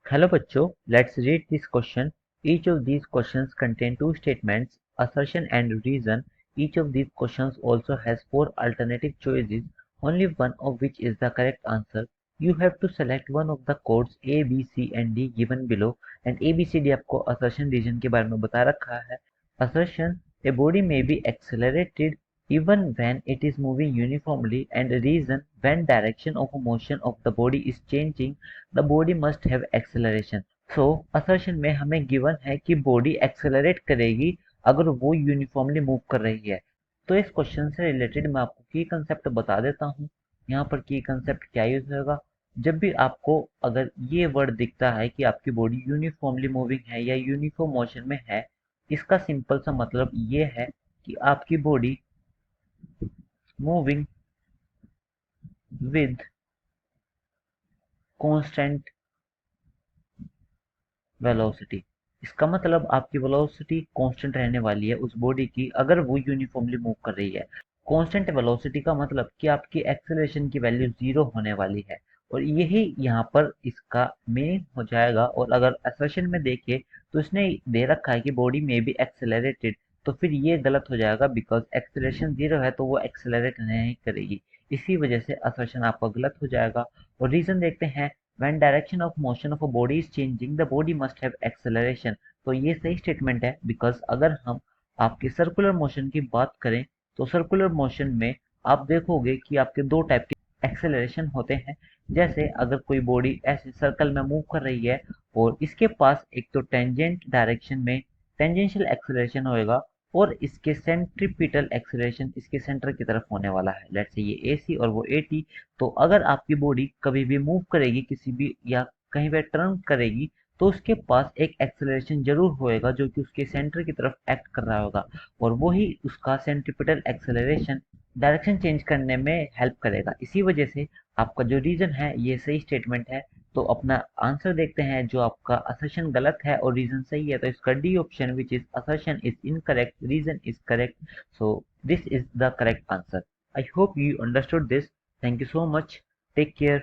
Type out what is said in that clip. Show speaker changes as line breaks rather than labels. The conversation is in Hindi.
Hello बच्चों, let's read this question. Each of these questions contain two statements, assertion and reason. Each of these questions also has four alternative choices, only one of which is the correct answer. You have to select one of the codes A, B, C and D given below and A, B, C, D आपको assertion reason के बारे में बता रखा है. Assertion, a body may be accelerated even when it is moving uniformly, and reason, when direction of motion of the body is changing the body must have acceleration. So assertion में हमें given है कि body accelerate करेगी अगर वो यूनिफॉर्मली मूव कर रही है. तो इस क्वेश्चन से रिलेटेड मैं आपको की कंसेप्ट बता देता हूँ. यहाँ पर की कंसेप्ट क्या यूज होगा. जब भी आपको अगर ये वर्ड दिखता है कि आपकी बॉडी यूनिफॉर्मली मूविंग है या यूनिफॉर्म मोशन में है, इसका सिंपल सा मतलब ये है कि आपकी body moving with constant velocity. इसका मतलब आपकी वेलोसिटी कांस्टेंट रहने वाली है उस बॉडी की अगर वो यूनिफॉर्मली मूव कर रही है. कांस्टेंट वेलोसिटी का मतलब कि आपकी एक्सेलरेशन की वैल्यू जीरो होने वाली है और यही यहाँ पर इसका मीनिंग हो जाएगा. और अगर असर्शन में देखें तो इसने दे रखा है कि बॉडी में बी एक्सेलरेटेड, तो फिर ये गलत हो जाएगा बिकॉज एक्सेलरेशन जीरो है तो वो एक्सेलरेट नहीं करेगी. इसी वजह से असर्शन आपका गलत हो जाएगा. और रीजन देखते हैं. When direction of motion of a body is changing, the body must have acceleration. तो ये सही स्टेटमेंट है बिकॉज अगर हम आपके सर्कुलर मोशन की बात करें तो सर्कुलर मोशन में आप देखोगे कि आपके दो टाइप के एक्सेलरेशन होते हैं. जैसे अगर कोई बॉडी ऐसे सर्कल में मूव कर रही है और इसके पास एक तो टेंजेंट डायरेक्शन में टेंजेंशियल एक्सेलरेशन होएगा और इसके सेंट्रीपिटल एक्सेलरेशन इसके सेंटर की तरफ होने वाला है. लेट्स से ये AC और वो AT. तो अगर आपकी बॉडी कभी भी मूव करेगी किसी भी या कहीं पे टर्न करेगी तो उसके पास एक एक्सेलरेशन जरूर होएगा जो कि उसके सेंटर की तरफ एक्ट कर रहा होगा और वही उसका सेंट्रिपिटल एक्सेलरेशन डायरेक्शन चेंज करने में हेल्प करेगा. इसी वजह से आपका जो रीजन है ये सही स्टेटमेंट है. तो अपना आंसर देखते हैं. जो आपका असर्शन गलत है और रीजन सही है तो इसका D option which is assertion is incorrect, reason is correct. So this is the correct answer. I hope you understood this. Thank you so much. Take care.